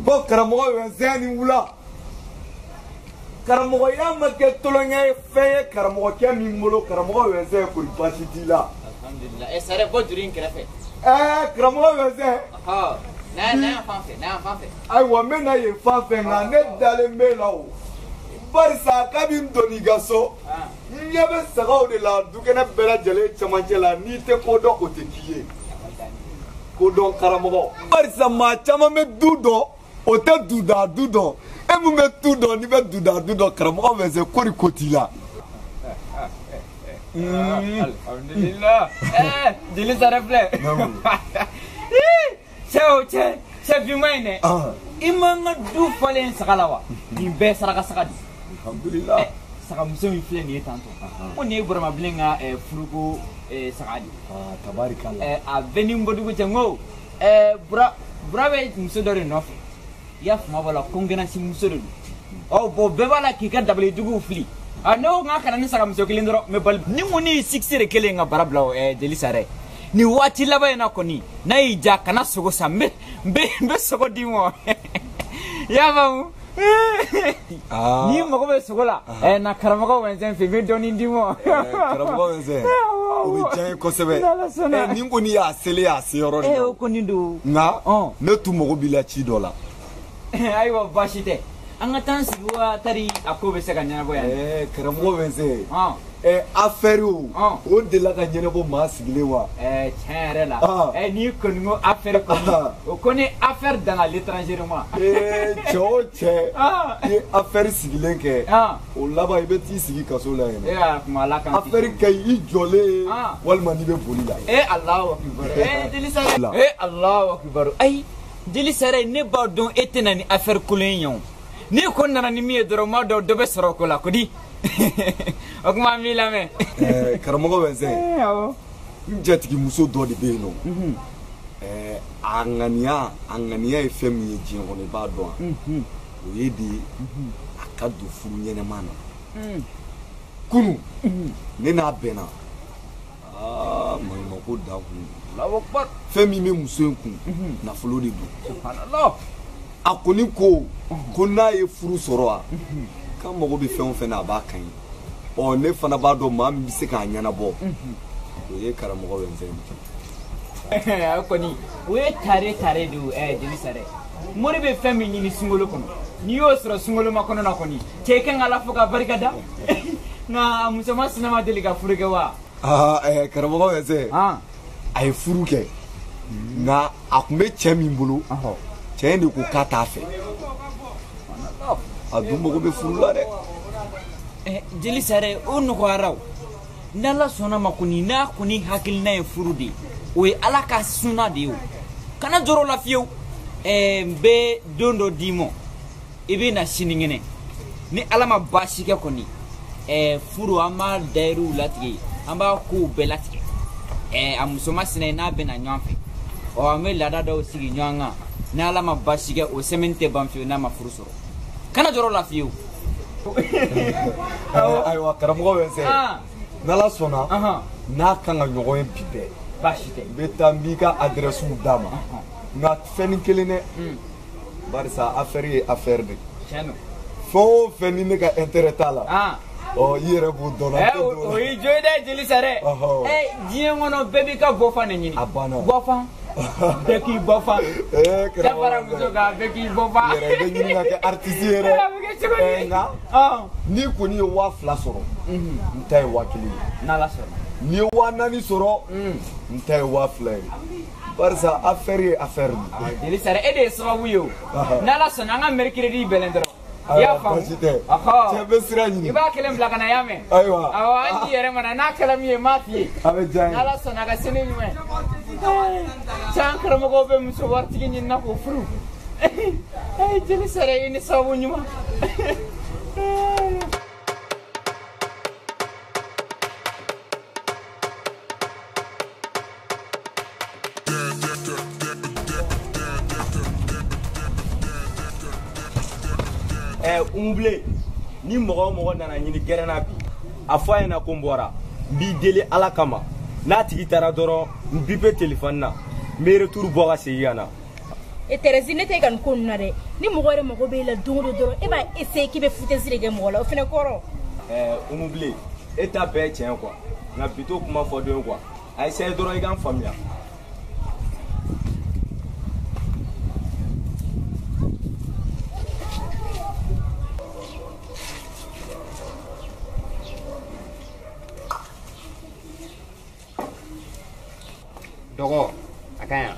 ko karamɔgɔ wɛnsɛn ni wula karamɔgɔya ma kɛ tulonkɛ fɛn ye karamɔgɔkɛ min bolo karamɔgɔ wɛnsɛn kori baasi t'i la. alhamdulilah sare bɔ juru in kɛrɛfɛ. karamɔgɔ wɛnsɛn. n'a yan fan fɛ. ayiwa n bɛ na yen fan fɛ nka ne dalen bɛ la o barisa kabi n donni ka so n ɲɛ bɛ sagaw de la dukɛnɛ bɛɛ lajɛlen cɛmancɛ la n'i tɛ ko dɔn o tɛ k'i ye ko dɔn karamɔgɔ barisa maa caman bɛ du dɔn o tɛ duda du dɔn e min bɛ tu dɔn n'i bɛ duda du dɔn karamɔgɔ wɛnsɛn kori ko t'i la. alhamdulilah jeli sare filɛ cɛ bi ma ɲi dɛ i ma n ka du fɔlen saga la wa nin bɛɛ saraka saga di. alhamdulilah sagamuso min filɛ nin ye tantɔ ko nin ye buramabilen ka furuko saga di. tabarikala a bɛɛ ni n bɔdugu cɛ n ko bura bɛ muso dɔ de nɔfɛ i y'a faamu a la ko n kɛnɛsi muso de don bɔn bɛɛ b'a la k'i ka dabalijuguw fili ne ko n k'a kana ni sagamuso kelen dɔrɔn mɛ bali ni ko ni sikisi de kelen ka bara bila jeli sare nin waati laban in na kɔni n'a y'i ja kana sogo san n bɛ sogo d'i ma i y'a faamu n'i mago bɛ sogo la na karamɔgɔ wɛnsɛn fɛ n bɛ dɔɔnin d'i ma. karamɔgɔ wɛnsɛn o bɛ diya n ye kosɛbɛ nin kɔni y'a selen y'a se yɔrɔ de la o kɔni don nka ne tun mago b'i la ci dɔ la. ayiwa baasi tɛ an ka taa sigi wa tari a ko bɛ se ka ɲɛnabɔ yan. karamɔgɔ wɛnsɛn affaire o delila ka ɲɛnabɔ maa sigilen wa. tiɲɛ yɛrɛ la n'i kɔni ko affaire kɔni o ko ni affaire dans l'étranger ma. cɛ o cɛ i ye affaire sigilen kɛ o laban i bɛ t'i sigi kaso la yen. kuma la kan affaire kɛ i jɔlen walima n'i bɛ boli la. alahu akibaru jeli sare alahu akibaru ayi jeli sare ne b'a dɔn e tɛna ni affaire kolon ye yan o n'i ko nana ni min ye dɔrɔn m'a dɔn dɔ bɛ sɔrɔ o ko la ko di. o kuma an b'i lamɛn. karamɔgɔ wɛnsɛn n jatigi muso dɔ de bɛ yen nɔ a ŋaniya ye fɛn min ye diɲɛ kɔnɔ i b'a dɔn o ye de a ka don furu ɲɛnɛma na kunun ne n'a bɛnna maɲumako da kun fɛn min bɛ muso in kun nafolo de don a kɔni ko n'a ye furu sɔrɔ wa k'a mago bɛ fɛn o fɛn na a b'a kan ye ne fana b'a dɔn maa min bɛ se k'a ɲɛnabɔ o ye karamɔgɔ wɛnsɛn. o kɔni o ye tare de ye jeli sare mori bɛ fɛn min ɲini sunkalo kɔnɔ n'i y'o sɔrɔ sunkalo ma kɔnɔ na kɔni cɛ kan ka ala fo ka barika da nka muso ma sinama deli ka furu kɛ wa. karamɔgɔ wɛnsɛn a ye furu kɛ nka a tun bɛ cɛ min bolo cɛ in de ko k'a t'a fɛ a dun mago bɛ furu la dɛ. jeli sare o nɔgɔyara o n'ala sɔnna ma kɔni n'a kɔni hakilina ye furu de ye o ye ala ka sunna de ye o kana jɔrɔ la fiyewu n bɛ don dɔ d'i ma i bɛ na sinikɛnɛ ni ala ma baasi kɛ kɔni furu an b'a dayiruw latigɛ an b'a kow bɛɛ latigɛ a muso ma sinɛ n'a bɛ na ɲɔgɔn fɛ an bɛ laada dɔw sigi ɲɔgɔn kan ni ala ma baasi kɛ o sɛmɛni tɛ ban fiyewu n'a ma furu sɔrɔ kana jɔrɔ la fiyewu. ayiwa karamɔgɔ wɛnsɛn n'ala sɔnna n'a kan ka ɲɔgɔn ye bi bɛɛ baasi tɛ n bɛ taa n b'i ka adrɛsiw d'a ma nka fɛnnin kelen dɛ barisa affaire ye affaire de fɛn o fɛn ni ne ka intérêt t'a la i yɛrɛ b'o dɔn. o y'i jo ye dɛ jeli sare diɲɛ kɔnɔ bɛɛ b'i ka bɔfan de ɲini. a banna bɔfan bɛɛ k'i bɔfan cɛ fara muso kan bɛɛ k'i bɔfan. yɛrɛ i bɛ ɲini ka kɛ artiste ye dɛ nka n'i kɔni ye 2000 sɔrɔ n ta ye 1000 ye n'ala sɔnna n'i ye 4000 sɔrɔ n ta ye 2000 ye barisa affaire ye affaire de. jeli sare e de ye sababu ye o n'ala sɔnna an ka mercredi bɛlɛn dɔrɔn i y'a faamu baasi tɛ cɛ bɛ sira ɲini i b'a kelen bila ka na y'a mɛn. ayiwa awɔ an t'i yɛrɛ mana n'a kɛla min ye n b'a f'i ye. a bɛ diya n ye n'ala sɔnna a ka sini ɲuman ye can karamɔgɔw bɛ muso waritigi ɲini na k'o furu jeli sare i ni sababu ɲuman. Umble ni mɔgɔ nana ɲini gɛrɛna bi a fɔ a ɲɛna ko n bɔra n b'i deli ala kama n'a tigi taara dɔrɔn n bipe téléphone na n bɛ retour bɔ ka segin ka na e Thérèse ne te kan ko nare ni mo gore mo go be la dongo doro e ba essayer ki be fute zire ge mo la o fene koro umubile e ta be chen quoi na bito kuma fo do quoi ay say doro igan famia dogo akaya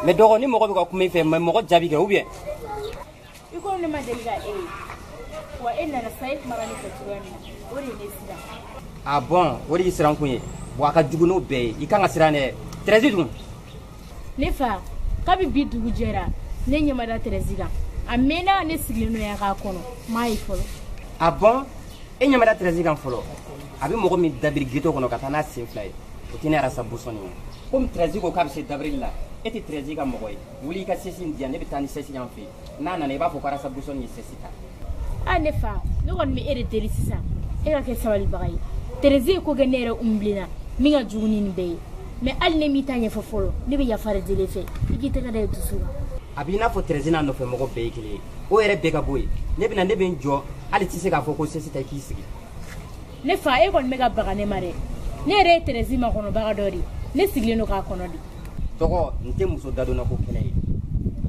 me dogo ni mogo be ko kuma fe me mogo jabi ke ou bien iko ne ma deliga wa ina na sai marani ko tuwani ori ne sida ah bon ori siran kunye wa ka dugu no be ikanga sirane Thérèse dum ne fa kabi bi dugu jera ne nyama da Thérèse ga amena ne sigilino ya ka kono mai folo ah bon e nyama da Thérèse ga folo abi mogo mi dabir gito kono katana sinflay o tine ara sabusoni comme Thérèse ko kabse dabril la eti Thérèse ga mogo wuli ka sesi ndia ne bitani sesi yanfi nana ne ba fo kara sabusoni sesita ne fa ne won mi ere delisisa e ka ke sawali bagay Thérèse ko ga nere umblina mi nga juguni ni be me al ne mi tanye fo folo ne be ya fare dele fe igite ka de tusuga abina fo Thérèse na no fe mogo be kile o ere be ka boy ne bina ne be njo ali tise ka fo ko sesita ki sigi ne fa e kon mega bagane mare ne re Thérèse ma kono baga dori ne sigleno ka kono di togo nte muso dado na ko kele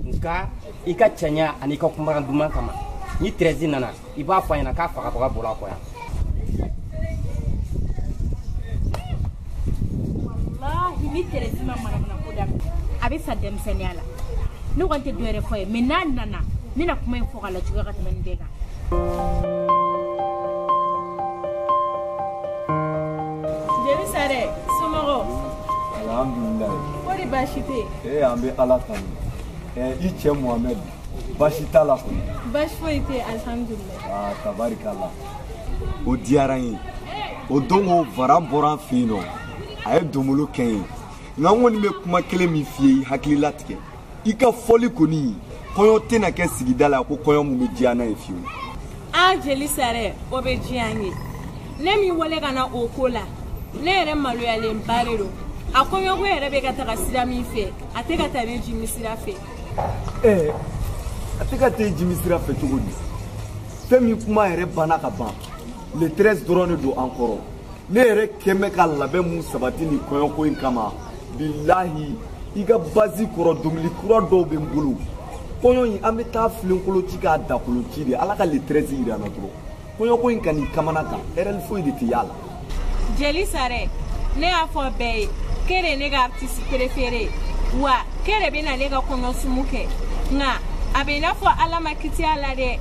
nka ika chanya ani ka kuma duma kama ni Thérèse nana iba fa yana ka fa ka bola ko ya wallahi ni Thérèse ma mara na ko da abi sadem senyala ne wonte doere foye me nana ni na kuma fo kala juga ka men bega Sare, Somoro. Alhamdulillah. What is Bashite? Ambe Allah tani. Iche Mohamed. Bashita la ko. Bashfoite, alhamdulillah. Tabarakallah. O diaran o dongo varan boran fino. Ay domolo ken. Nga woni me kuma kele mi fie hakili latike. Ika foli koni. Koyo tena ke sigidala ko koyo mu me diana e fio. Jeli Sare, obe jiangi. Nemi wole kana okola. Ne yɛrɛ maloyalen bare do a kɔɲɔko yɛrɛ bɛ ka taga sira min fɛ a tɛ ka taa ne jimi sira fɛ a tɛ ka taa jimi sira fɛ cogo di fɛn min kuma yɛrɛ banna ka ban le 13 dɔrɔn de don an kɔrɔ ne yɛrɛ kɛmɛ ka labɛn mun sabati ni kɔɲɔko in kama bilahi i ka basi kɔrɔ dɔnkili kura dɔw bɛ n bolo kɔɲɔ in an bɛ taa filenkolo ci k'a dakolo ci de ala ka le 13 yira na dɔrɔn kɔɲɔko in ka n'i kamana kan RL foyi de tɛ y'a la Jeli Sare, ne y'a fɔ bɛɛ ye kere ne ka artiste préféré wa kere bɛ na ne ka kɔɲɔsumu kɛ nka a bɛ i n'a fɔ ala ma kiti a la dɛ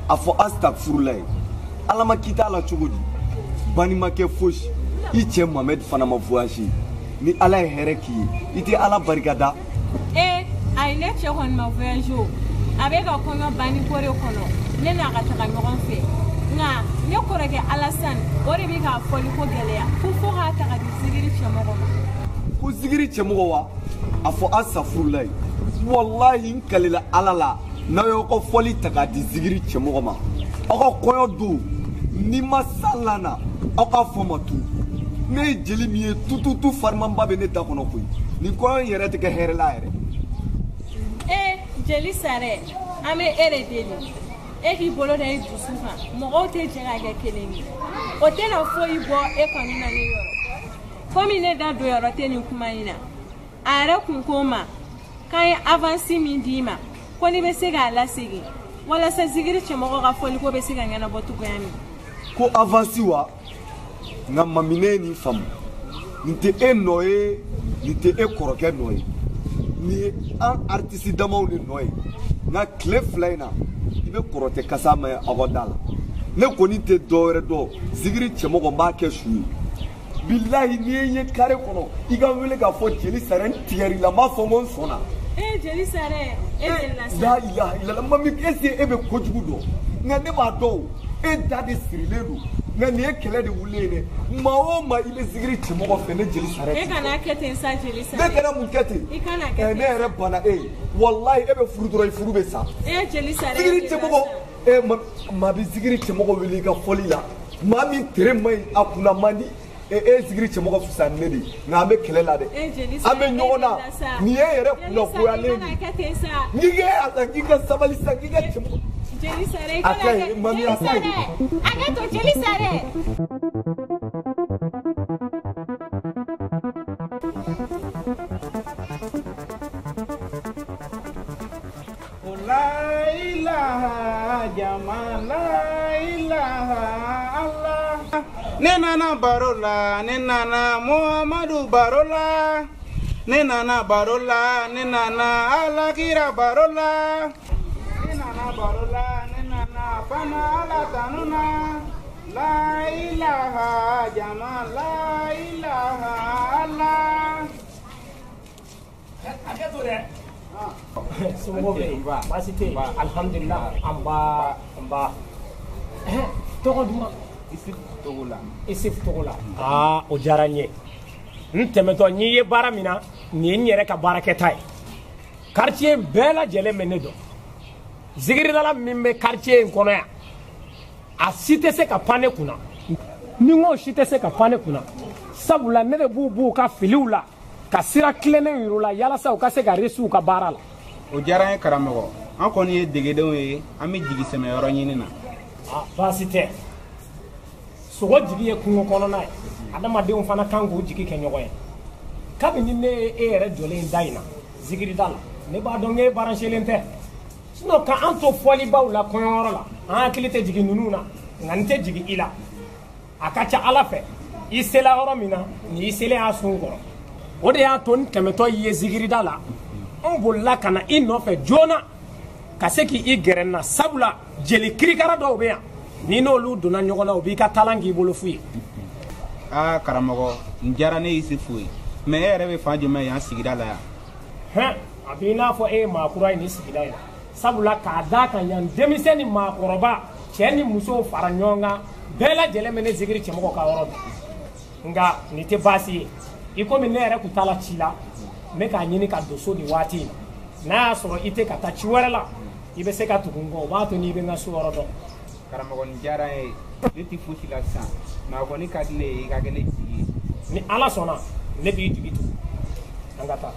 a fɔ astagfirullah ye ala ma kiti a la cogo di bani ma kɛ fosi i cɛ Mohamed fana ma voyage ni ala ye hɛrɛ k'i ye i tɛ ala barikada ayi ne cɛ kɔni ma voyage o a bɛ ka kɔɲɔ bani kore kɔnɔ ne n'a ka taga ɲɔgɔn fɛ nka ne kɔrɔkɛ Alassane o de bɛ k'a fɔli ko gɛlɛya ko fo k'a ta ka di zigiri cɛmɔgɔ ma ko zigiri cɛmɔgɔ wa a fɔ astagfirullah ye wallahi n kalila ala la n'aw y'aw ka fɔli ta k'a di zigiri cɛmɔgɔ ma aw ka kɔɲɔ don ni ma san na aw ka fɔ ma tu ne ye jeli min ye tututu farimanba bɛ ne da kɔnɔ koyi nin kɔɲɔ in yɛrɛ tɛ kɛ hɛrɛ la yɛrɛ Jeli Sare an bɛ e de deli e k'i bolo da i dusu kan mɔgɔw tɛ jɛ ka kɛ kelen ye o tɛna foyi bɔ e kɔni na ne yɔrɔ komi ne da don yɔrɔ tɛ nin kuma in na a yɛrɛ kun ko n ma k'an ye avance min d'i ma ko ni bɛ se k'a lasegin walasa zigiri cɛmɔgɔ ka fɔli ko bɛ se ka ɲɛnabɔ cogoya min ko avance wa nka mami ne ye nin faamu nin tɛ e nɔ ye nin tɛ e kɔrɔkɛ nɔ ye nin ye an artiste damaw de nɔ ye nka tile fila in na i bɛ kɔrɔtɛ kasa mɛn aw ka da la ne kɔni tɛ dɔwɛrɛ dɔn zigiri cɛmɔgɔ n b'a kɛ su ye bilahi n'i ye n ye kare kɔnɔ i ka wele k'a fɔ Jeli Sare n tigɛr'i la n b'a fɔ n ko n sɔnna. Jeli Sare e de la la ilaha illallah mami est-ce que e bɛ kojugu dɔn nka ne b'a dɔn e da de sirilen don nka nin ye kɛlɛ de wulilen ye dɛ maa o maa i bɛ zigiri cɛmɔgɔ fɛ ne Jeli Sare. E kana kɛ ten sa Jeli Sare. ne kana mun kɛ ten. I kana kɛ ten. ne yɛrɛ banna e ye walahi e bɛ furu dɔrɔn i furu bɛ sa. Jeli Sare zigiri cɛmɔgɔ maa bɛ zigiri cɛmɔgɔ wele i ka fɔli la maa min tere man ɲi a kunna man di e sigiri cɛmɔgɔ fisa ne de nka an bɛ kɛlɛ la dɛ an bɛ ɲɔgɔn na nin ye yɛrɛ kunnagoyalen de n'i a ka k'i ka sabali sa k'i ka cɛmɔgɔ a ka ɲi mami a ka ɲi Hakɛto jeli sa dɛ La ilaha jama la ilaha Allah ne nana baro la ne nana Muhammadu baro la ne nana baro la ne nana Alakira baro la ne nana baro la ne nana fana ala tanuna la ilaha jama la ilaha Allah alhamdulillah amba tɔgɔ duman Isif Togola o diyara n ye n tɛmɛtɔ n'i ye baara min na nin ye n yɛrɛ ka baarakɛta ye quartier bɛɛ lajɛlen bɛ ne dɔn zigiridala min bɛ quartier in kɔnɔ yan a si tɛ se ka pan ne kunna ni n ko si tɛ se ka pan ne kunna sabula ne de b'u ka filiw la ka sira tilennen yir'u la yalasa u ka se ka réussir u ka baara la o diyara n ye karamɔgɔ an kɔni ye degedenw ye an bɛ jigi sɛmɛyɔrɔ ɲini na baasi tɛ sogo jigi ye kungo kɔnɔna ye adamadenw fana kan k'u jigi kɛ ɲɔgɔn ye kabini ne ye e yɛrɛ jɔlen da in na zigirida la ne b'a dɔn k'e baranselen tɛ sinon ka an to fɔlibaw la kɔɲɔyɔrɔ la an hakili tɛ jigin ninnu na nka n tɛ jigin i la a ka ca ala fɛ i sela yɔrɔ min na ni i selen y'a sun kɔrɔ o de y'a to n tɛmɛtɔ i ye zigirida la n bolila ka na i nɔfɛ joona ka se k'i gɛrɛ n na sabula jeli kirikara dɔw bɛ yan ni n'olu donna ɲɔgɔn na u b'i ka talan k'i bolo fu ye karamɔgɔ n diyara ne y'i fu ye mɛ e yɛrɛ bɛ fan jumɛn yan sigida la yan a b'i n'a fɔ e ye maakura ye nin sigida in na sabula k'a d'a kan yan denmisɛn ni maakɔrɔba cɛ ni musow fara ɲɔgɔn kan bɛɛ lajɛlen bɛ ne zigiri cɛmɔgɔ ka yɔrɔ dɔn nka nin tɛ baasi ye i komi ne yɛrɛ tun t'a la ci la n bɛ k'a ɲini ka don so nin waati in na n'a y'a sɔrɔ i tɛ ka taa ci wɛrɛ la i bɛ se ka tugu n kɔ o b'a to n'i bɛ n ka so yɔrɔ dɔn karamɔgɔ nin diyara n ye ne tɛ fosi la sisan mɛ a kɔni ka di ne ye i ka kɛ ne jigi ye ni ala sɔnna ne b'i jigi tugu an ka taa